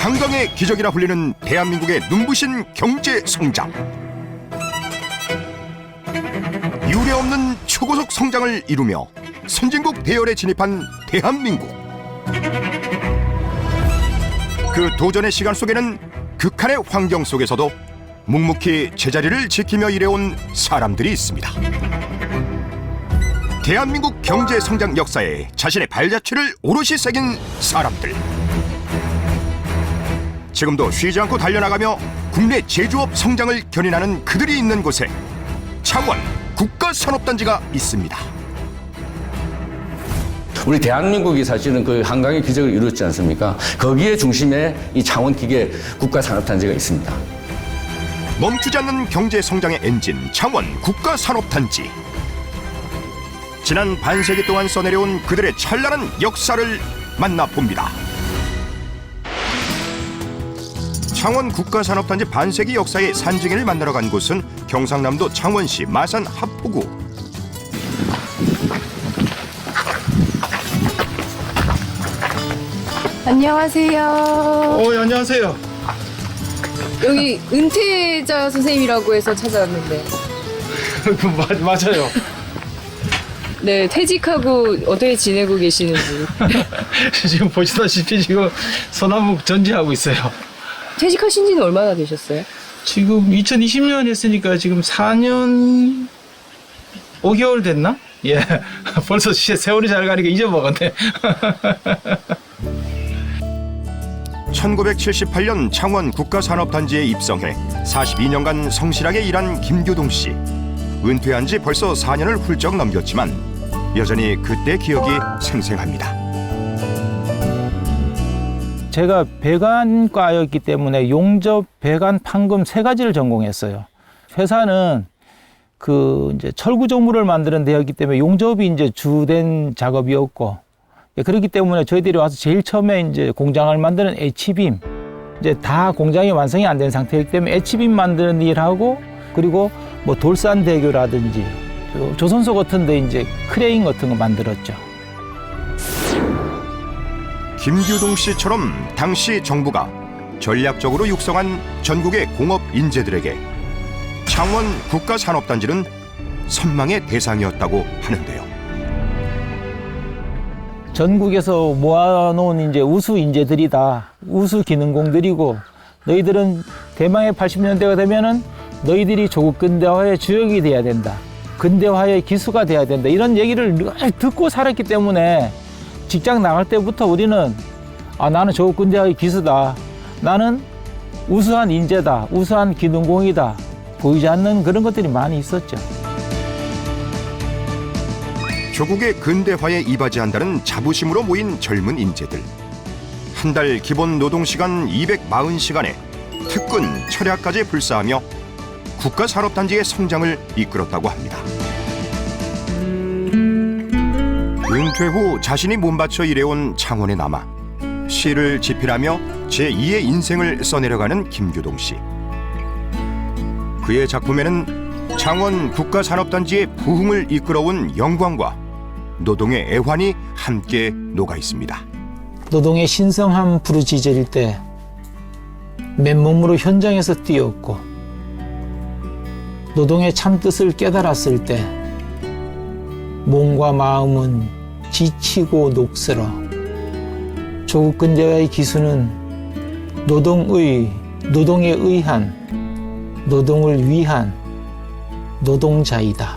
한강의 기적이라 불리는 대한민국의 눈부신 경제 성장. 유례없는 초고속 성장을 이루며 선진국 대열에 진입한 대한민국. 그 도전의 시간 속에는 극한의 환경 속에서도 묵묵히 제자리를 지키며 일해온 사람들이 있습니다. 대한민국 경제 성장 역사에 자신의 발자취를 오롯이 새긴 사람들. 지금도 쉬지 않고 달려나가며 국내 제조업 성장을 견인하는 그들이 있는 곳에 창원 국가산업단지가 있습니다. 우리 대한민국이 사실은 그 한강의 기적을 이뤘지 않습니까? 거기에 중심에 이 창원기계 국가산업단지가 있습니다. 멈추지 않는 경제 성장의 엔진 창원 국가산업단지. 지난 반세기 동안 써내려온 그들의 찬란한 역사를 만나봅니다. 창원 국가산업단지 반세기 역사의 산증인을 만나러 간 곳은 경상남도 창원시 마산 하포구. 안녕하세요. 예, 안녕하세요. 여기 은퇴자 선생님이라고 해서 찾아왔는데. 맞아요. 네, 퇴직하고 어떻게 지내고 계시는지. 지금 보시다시피 지금 소나무 전지하고 있어요. 퇴직하신 지는 얼마나 되셨어요? 지금 2020년 했으니까 지금 4년 5개월 됐나? 예. 벌써 세월이 잘 가니까 잊어먹었네. 1978년 창원 국가산업단지에 입성해 42년간 성실하게 일한 김규동 씨. 은퇴한 지 벌써 4년을 훌쩍 넘겼지만 여전히 그때 기억이 생생합니다. 제가 배관과였기 때문에 용접, 배관, 판금 세 가지를 전공했어요. 회사는 이제 철구조물을 만드는 데였기 때문에 용접이 이제 주된 작업이었고, 그렇기 때문에 저희들이 와서 제일 처음에 이제 공장을 만드는 H빔, 이제 다 공장이 완성이 안 된 상태이기 때문에 H빔 만드는 일하고, 그리고 뭐 돌산대교라든지 조선소 같은 데 이제 크레인 같은 거 만들었죠. 김규동 씨처럼 당시 정부가 전략적으로 육성한 전국의 공업 인재들에게 창원 국가산업단지는 선망의 대상이었다고 하는데요. 전국에서 모아놓은 이제 우수 인재들이다. 우수 기능공들이고, 너희들은 대망의 80년대가 되면은 너희들이 조국 근대화의 주역이 돼야 된다. 근대화의 기수가 돼야 된다. 이런 얘기를 늘 듣고 살았기 때문에 직장 나갈 때부터 우리는 나는 조국 근대화의 기수다. 나는 우수한 인재다. 우수한 기능공이다. 보이지 않는 그런 것들이 많이 있었죠. 조국의 근대화에 이바지한다는 자부심으로 모인 젊은 인재들. 한 달 기본 노동시간 240시간에 특근, 철야까지 불사하며 국가산업단지의 성장을 이끌었다고 합니다. 은퇴 후 자신이 몸바쳐 일해온 창원에 남아 시를 집필하며 제2의 인생을 써내려가는 김규동 씨. 그의 작품에는 창원 국가산업단지의 부흥을 이끌어온 영광과 노동의 애환이 함께 녹아 있습니다. 노동의 신성함 부르짖을 때 맨몸으로 현장에서 뛰었고, 노동의 참뜻을 깨달았을 때 몸과 마음은 지치고 녹슬어 조국 근대화의 기수는 노동에 의한, 노동을 위한 노동자이다.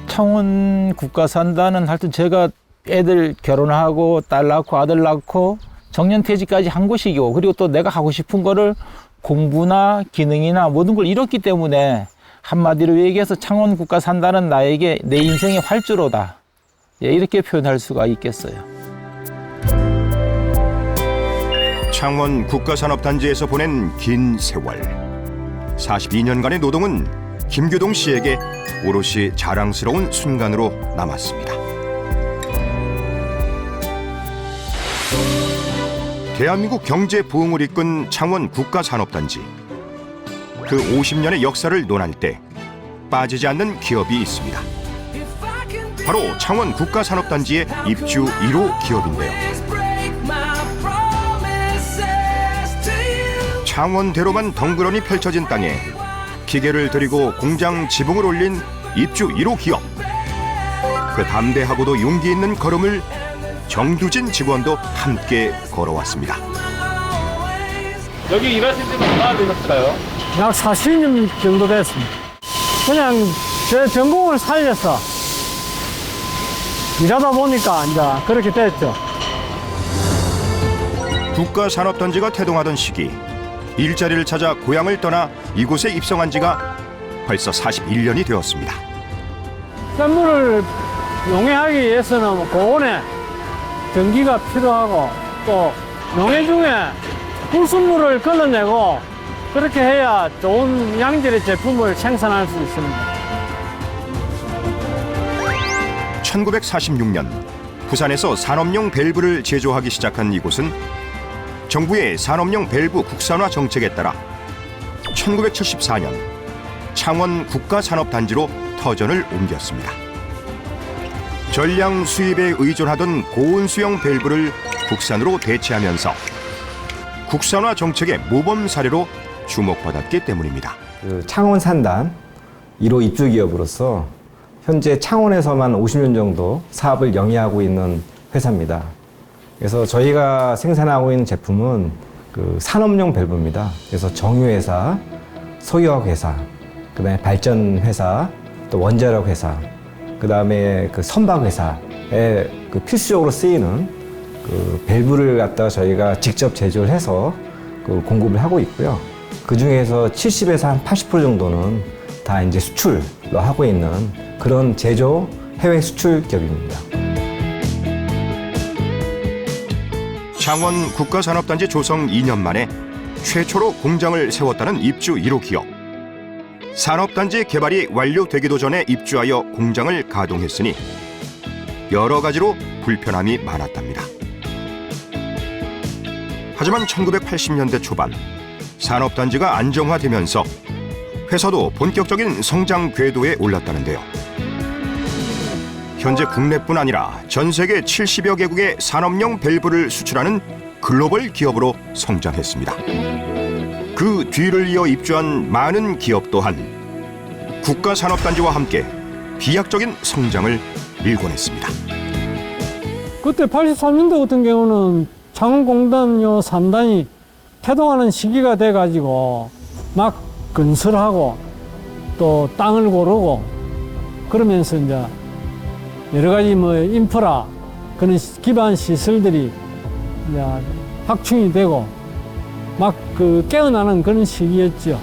창원 국가산단은 하여튼 제가 애들 결혼하고 딸 낳고 아들 낳고 정년퇴직까지 한 곳이고, 그리고 또 내가 하고 싶은 거를 공부나 기능이나 모든 걸 이뤘기 때문에 한마디로 얘기해서 창원 국가산단은 나에게 내 인생의 활주로다. 이렇게 표현할 수가 있겠어요. 창원 국가산업단지에서 보낸 긴 세월. 42년간의 노동은 김규동 씨에게 오롯이 자랑스러운 순간으로 남았습니다. 대한민국 경제 부흥을 이끈 창원 국가산업단지. 그 50년의 역사를 논할 때 빠지지 않는 기업이 있습니다. 바로 창원 국가산업단지의 입주 1호 기업인데요. 창원대로만 덩그러니 펼쳐진 땅에 기계를 들이고 공장 지붕을 올린 입주 1호 기업. 그 담대하고도 용기 있는 걸음을 정두진 직원도 함께 걸어왔습니다. 여기 일하신 지는 얼마나 되셨을까요? 약 40년 정도 됐습니다. 그냥 제 전공을 살려서 일하다 보니까 이제 그렇게 됐죠. 국가산업단지가 태동하던 시기 일자리를 찾아 고향을 떠나 이곳에 입성한 지가 벌써 41년이 되었습니다. 샘물을 용해하기 위해서는 고온에 전기가 필요하고 또 용해 중에 불순물을 걸러내고 그렇게 해야 좋은 양질의 제품을 생산할 수 있습니다. 1946년 부산에서 산업용 밸브를 제조하기 시작한 이곳은 정부의 산업용 밸브 국산화 정책에 따라 1974년 창원 국가산업단지로 터전을 옮겼습니다. 전량 수입에 의존하던 고온수용 밸브를 국산으로 대체하면서 국산화 정책의 모범 사례로 주목받았기 때문입니다. 창원 산단 1호 입주 기업으로서 현재 창원에서만 50년 정도 사업을 영위하고 있는 회사입니다. 그래서 저희가 생산하고 있는 제품은 그 산업용 밸브입니다. 그래서 정유회사, 소유화학회사, 그다음에 발전회사, 또 원자력 회사, 그다음에 그 선박회사에 그 필수적으로 쓰이는 그 밸브를 갖다가 저희가 직접 제조를 해서 그 공급을 하고 있고요. 그 중에서 70에서 한 80% 정도는 다 이제 수출로 하고 있는 그런 제조 해외 수출 기업입니다. 창원 국가산업단지 조성 2년 만에 최초로 공장을 세웠다는 입주 1호 기업. 산업단지 개발이 완료되기도 전에 입주하여 공장을 가동했으니 여러 가지로 불편함이 많았답니다. 하지만 1980년대 초반 산업단지가 안정화되면서 회사도 본격적인 성장 궤도에 올랐다는데요. 현재 국내뿐 아니라 전 세계 70여 개국의 산업용 밸브를 수출하는 글로벌 기업으로 성장했습니다. 그 뒤를 이어 입주한 많은 기업 또한 국가산업단지와 함께 비약적인 성장을 일궈냈습니다. 그때 83년도 같은 경우는 창원공단 요 3단이 태동하는 시기가 돼가지고 막 건설하고 또 땅을 고르고 그러면서 이제 여러 가지 뭐 인프라 그런 기반 시설들이 이제 확충이 되고 막 그 깨어나는 그런 시기였죠.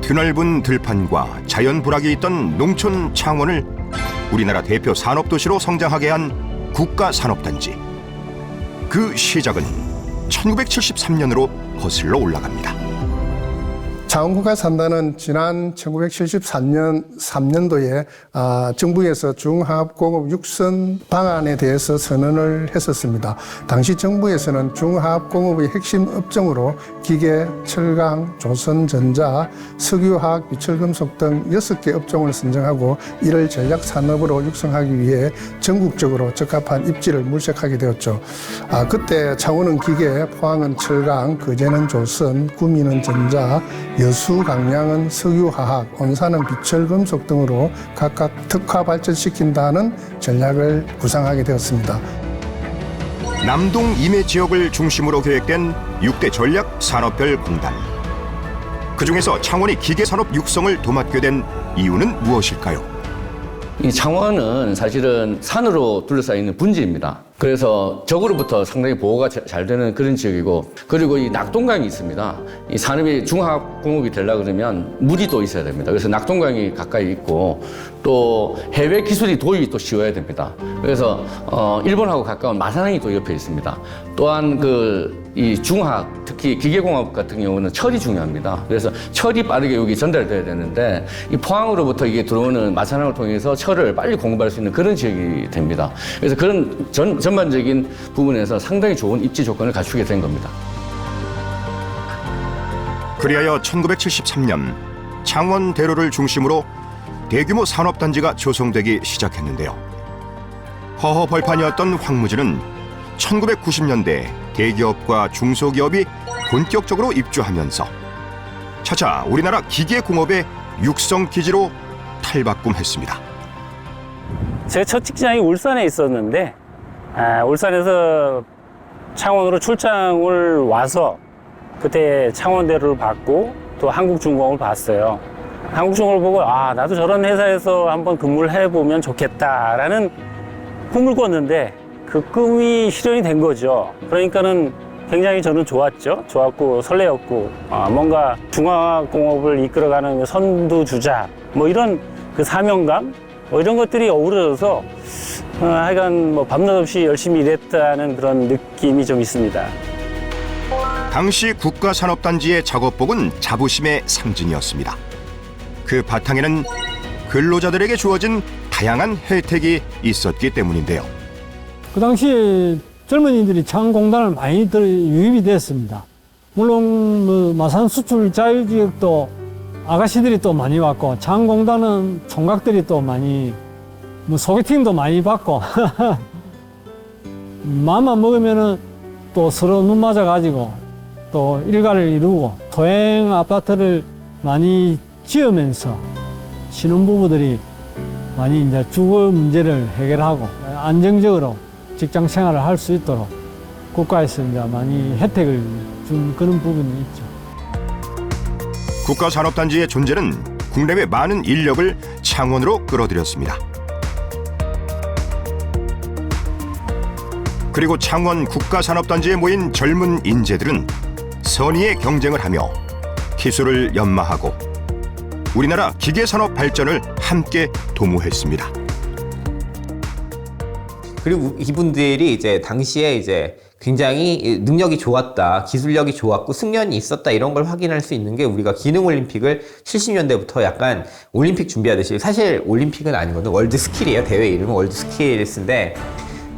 드넓은 들판과 자연 불악이 있던 농촌 창원을 우리나라 대표 산업도시로 성장하게 한 국가산업단지. 그 시작은 1973년으로 거슬러 올라갑니다. 창원국가산단은 지난 1973년도에 정부에서 중화합공업 육성 방안에 대해서 선언을 했었습니다. 당시 정부에서는 중화합공업의 핵심 업종으로 기계, 철강, 조선전자, 석유화학, 비철금속 등 6개 업종을 선정하고 이를 전략산업으로 육성하기 위해 전국적으로 적합한 입지를 물색하게 되었죠. 그때 창원은 기계, 포항은 철강, 거제는 조선, 구미는 전자, 여수, 강양은 석유화학, 온산은 비철금속 등으로 각각 특화 발전시킨다는 전략을 구상하게 되었습니다. 남동 임해 지역을 중심으로 계획된 6대 전략 산업별 공단. 그중에서 창원이 기계산업 육성을 도맡게 된 이유는 무엇일까요? 이 창원은 사실은 산으로 둘러싸여 있는 분지입니다. 그래서 적으로부터 상당히 보호가 잘 되는 그런 지역이고, 그리고 이 낙동강이 있습니다. 이 산업이 중화공업이 되려고 그러면 물이 또 있어야 됩니다. 그래서 낙동강이 가까이 있고, 또 해외 기술이 도입이 또 쉬워야 됩니다. 그래서 일본하고 가까운 마산항이 또 옆에 있습니다. 또한 이 중화학, 특히 기계공업 같은 경우는 철이 중요합니다. 그래서 철이 빠르게 여기 전달돼야 되는데, 이 포항으로부터 이게 들어오는 마산항을 통해서 철을 빨리 공급할 수 있는 그런 지역이 됩니다. 그래서 그런 전반적인 부분에서 상당히 좋은 입지 조건을 갖추게 된 겁니다. 그리하여 1973년 창원대로를 중심으로 대규모 산업단지가 조성되기 시작했는데요. 허허벌판이었던 황무지는 1990년대 대기업과 중소기업이 본격적으로 입주하면서 차차 우리나라 기계공업의 육성 기지로 탈바꿈했습니다. 제 첫 직장이 울산에 있었는데 울산에서 창원으로 출장을 와서 그때 창원대로를 봤고 또 한국중공업을 봤어요. 한국중공업을 보고 나도 저런 회사에서 한번 근무를 해보면 좋겠다라는 꿈을 꿨는데 그 꿈이 실현이 된 거죠. 그러니까는 굉장히 저는 좋았고 설레었고 뭔가 중화공업을 이끌어가는 선두주자 뭐 이런 그 사명감 뭐 이런 것들이 어우러져서 하여간 뭐 밤낮 없이 열심히 일했다는 그런 느낌이 좀 있습니다. 당시 국가산업단지의 작업복은 자부심의 상징이었습니다. 그 바탕에는 근로자들에게 주어진 다양한 혜택이 있었기 때문인데요. 그 당시에 젊은이들이 창공단을 많이 유입이 됐습니다. 물론 뭐 마산 수출 자율지역도 아가씨들이 또 많이 왔고 창공단은 총각들이 또 많이 뭐 소개팅도 많이 받고 마음만 먹으면은 또 서로 눈 맞아 가지고 또 일가를 이루고 소형 아파트를 많이 지으면서 신혼부부들이 많이 이제 주거 문제를 해결하고 안정적으로 직장 생활을 할 수 있도록 국가에서 이제 많이 혜택을 준 그런 부분이 있죠. 국가산업단지의 존재는 국내외 많은 인력을 창원으로 끌어들였습니다. 그리고 창원 국가산업단지에 모인 젊은 인재들은 선의의 경쟁을 하며 기술을 연마하고 우리나라 기계산업 발전을 함께 도모했습니다. 그리고 이분들이 이제 당시에 이제 굉장히 능력이 좋았다, 기술력이 좋았고 숙련이 있었다 이런 걸 확인할 수 있는 게 우리가 기능올림픽을 70년대부터 약간 올림픽 준비하듯이 사실 올림픽은 아니거든. 월드스킬이에요. 대회 이름은 월드스킬스인데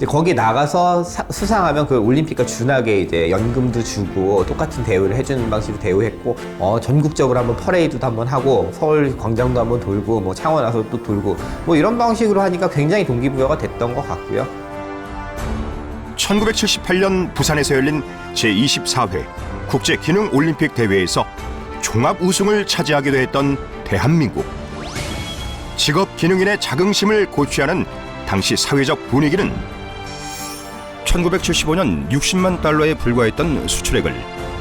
거기 나가서 수상하면 그 올림픽과 준하게 이제 연금도 주고 똑같은 대우를 해주는 방식으로 대우했고 전국적으로 한번 퍼레이드도 한번 하고 서울 광장도 한번 돌고 뭐 창원 와서 또 돌고 뭐 이런 방식으로 하니까 굉장히 동기부여가 됐던 것 같고요. 1978년 부산에서 열린 제24회 국제기능올림픽 대회에서 종합 우승을 차지하기도 했던 대한민국. 직업기능인의 자긍심을 고취하는 당시 사회적 분위기는 1975년 60만 달러에 불과했던 수출액을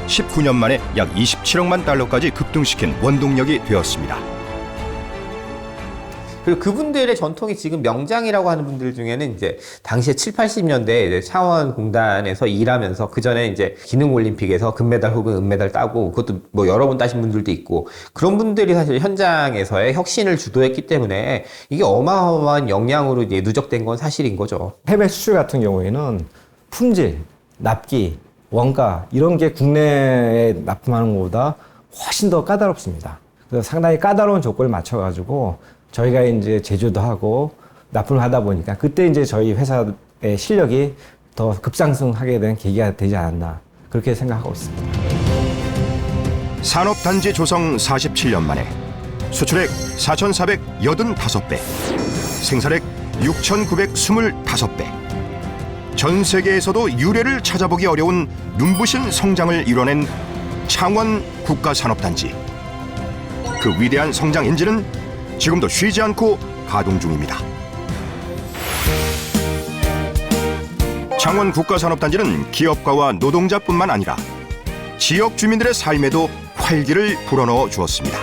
19년 만에 약 27억만 달러까지 급등시킨 원동력이 되었습니다. 그리고 그분들의 전통이 지금 명장이라고 하는 분들 중에는 이제 당시에 7, 80년대 이제 창원공단에서 일하면서 그 전에 이제 기능올림픽에서 금메달 혹은 은메달 따고 그것도 뭐 여러 번 따신 분들도 있고 그런 분들이 사실 현장에서의 혁신을 주도했기 때문에 이게 어마어마한 역량으로 이제 누적된 건 사실인 거죠. 해외 수출 같은 경우에는 품질, 납기, 원가 이런 게 국내에 납품하는 것보다 훨씬 더 까다롭습니다. 그래서 상당히 까다로운 조건을 맞춰가지고 저희가 이제 제조도 하고 납품을 하다 보니까 그때 이제 저희 회사의 실력이 더 급상승하게 된 계기가 되지 않았나 그렇게 생각하고 있습니다. 산업단지 조성 47년 만에 수출액 4,485배, 생산액 6,925배. 전 세계에서도 유례를 찾아보기 어려운 눈부신 성장을 이뤄낸 창원 국가산업단지. 그 위대한 성장 엔진은 지금도 쉬지 않고 가동 중입니다. 창원 국가산업단지는 기업가와 노동자뿐만 아니라 지역 주민들의 삶에도 활기를 불어넣어 주었습니다.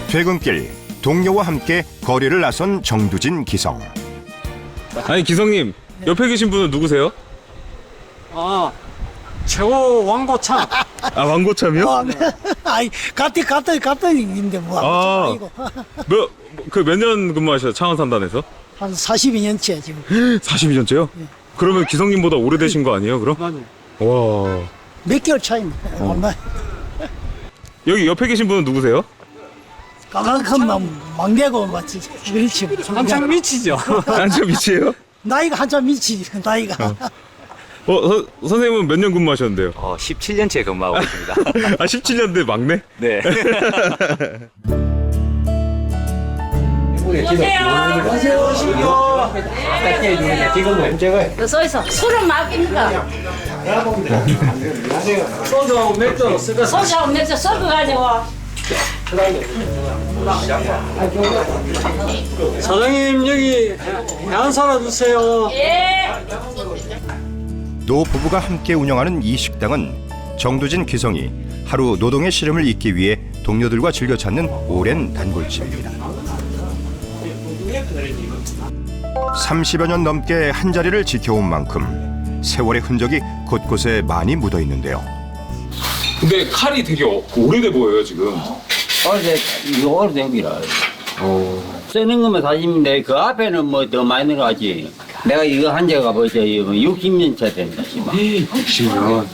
퇴근길 동료와 함께 거리를 나선 정두진 기성. 아니 기성님 옆에 계신 분은 누구세요? 최고 왕고참. 아 왕고참이요? 네. 아이 같은 일인데 뭐 아니고. 몇 년 근무하셨어요? 창원 산단에서? 한 42년째 지금. 42년째요? 네. 그러면 기성님보다 오래되신 거 아니에요 그럼? 맞아요. 와. 몇 개월 차이입니다. 얼마? 여기 옆에 계신 분은 누구세요? 까각한 막내고 맞지. 그렇지. 한참 미치죠. 한참 미치예요? 나이가 한참 미치지. 나이가. 선생님은 몇 년 근무하셨는데요? 17년째 근무하고 있습니다. 아 17년대 막내? 네. 서 있어. 술은 막입니까? 소주하고 맥주 섞어가지고. 사장님 여기 해안 살아주세요. 예. 노 부부가 함께 운영하는 이 식당은 정두진 기성이 하루 노동의 시름을 잊기 위해 동료들과 즐겨 찾는 오랜 단골집입니다. 30여 년 넘게 한자리를 지켜온 만큼 세월의 흔적이 곳곳에 많이 묻어 있는데요. 근데 칼이 되게 오래돼 보여요 지금. 오래된 기라. 쓰는 것만 40인데 그 앞에는 뭐 더 많이 들어가지. 내가 이거 한 지가 벌써 60년 차 된다. 60년.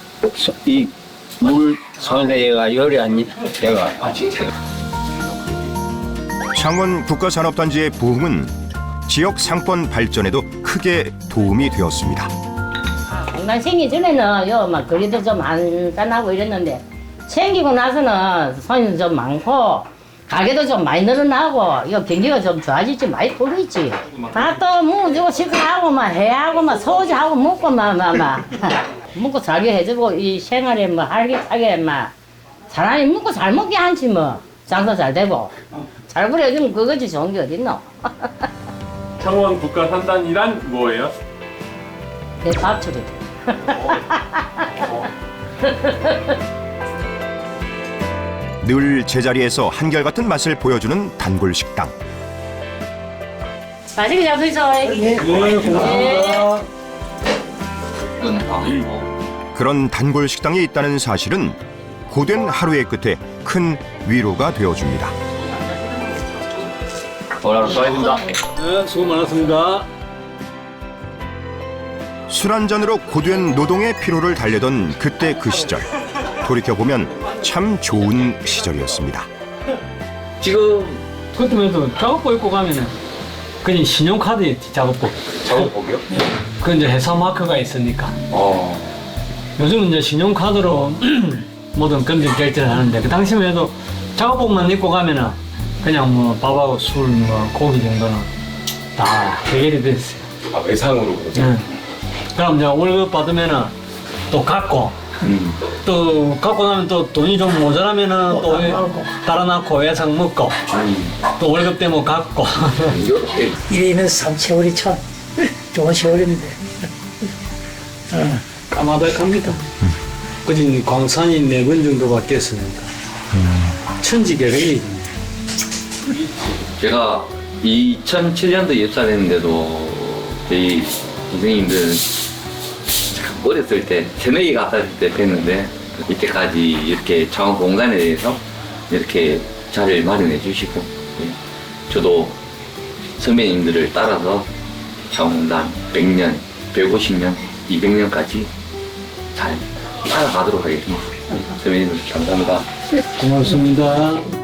이물 손대가 열이 안 내가. 창원 국가산업단지의 부흥은 지역 상권 발전에도 크게 도움이 되었습니다. 난 생기 전에는 막 거리도 좀 안단하고 이랬는데 생기고 나서는 손님 좀 많고 가게도 좀 많이 늘어나고 이거 경기가 좀 좋아질지 많이 보이지. 다 또 묵주고 식사하고 막 해하고 막 소주하고 먹고 막 먹고 살게 해주고 이 생활에 뭐 하게 막 사람이 먹고 잘 먹게 한지 뭐 장사 잘 되고 잘 그래주면 그거지 좋은 게 어딨노. 창원 국가산단이란 뭐예요? 내 밥줄이. 늘 제자리에서 한결같은 맛을 보여주는 단골 식당. 맛있게 잘 드셔. 그런 단골 식당이 있다는 사실은 고된 하루의 끝에 큰 위로가 되어줍니다. 오라로 써있습니다. 네, 수고 많았습니다. 술 한 잔으로 고된 노동의 피로를 달래던 그때 그 시절. 돌이켜보면 참 좋은 시절이었습니다. 지금 그때만 해도 작업복 입고 가면은 그냥 신용카드였지 작업복. 작업복이요? 그 이제 회사 마크가 있으니까. 요즘은 이제 신용카드로 모든 금전 결제를 하는데 그 당시만 해도 작업복만 입고 가면은 그냥 뭐 밥하고 술, 뭐 고기 정도는 다 해결이 됐어요. 아 외상으로 그러죠? 응. 그럼 이제 월급 받으면은 또 갚고 또 갚고 나면 또 돈이 좀 모자라면은 또 달아놓고 외상 먹고 또 월급 때문에 갚고 이러면서 참 세월이 참 좋은 세월인데 까마득합니다. 그지 광산이 4번 정도 바뀌었으니까 천지개벽이. 제가 2007년도 입사했는데도 저희 선생님들은 참 어렸을 때 새내기 같았을 때 뵀는데 이때까지 이렇게 창원 공단에 대해서 이렇게 자리를 마련해 주시고 저도 선배님들을 따라서 창원공단 100년, 150년, 200년까지 잘 따라가도록 하겠습니다. 선배님들 감사합니다. 고맙습니다.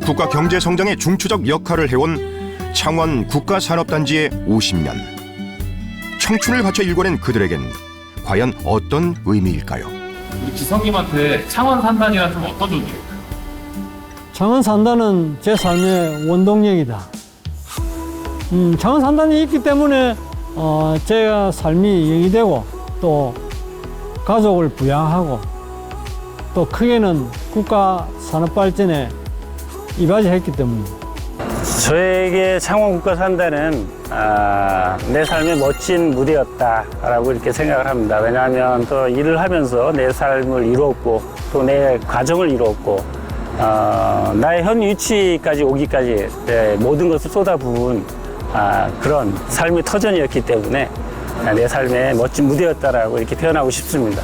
국가 경제 성장의 중추적 역할을 해온 창원 국가산업단지의 50년. 청춘을 바쳐 일궈낸 그들에겐 과연 어떤 의미일까요? 우리 기성님한테 창원 산단이란 좀 어떤 존재예요? 창원 산단은 제 삶의 원동력이다. 창원 산단이 있기 때문에 제가 삶이 영위되고 또 가족을 부양하고 또 크게는 국가 산업 발전에 이바지했기 때문입니다. 저에게 창원 국가산단은 내 삶의 멋진 무대였다라고 이렇게 생각을 합니다. 왜냐하면 또 일을 하면서 내 삶을 이루었고 또 내 가정을 이루었고 나의 현 위치까지 오기까지 모든 것을 쏟아부은 그런 삶의 터전이었기 때문에 내 삶의 멋진 무대였다라고 이렇게 표현하고 싶습니다.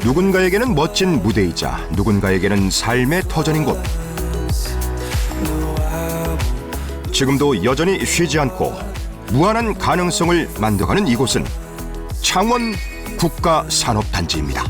누군가에게는 멋진 무대이자 누군가에게는 삶의 터전인 곳. 지금도 여전히 쉬지 않고 무한한 가능성을 만들어가는 이곳은 창원 국가산업단지입니다.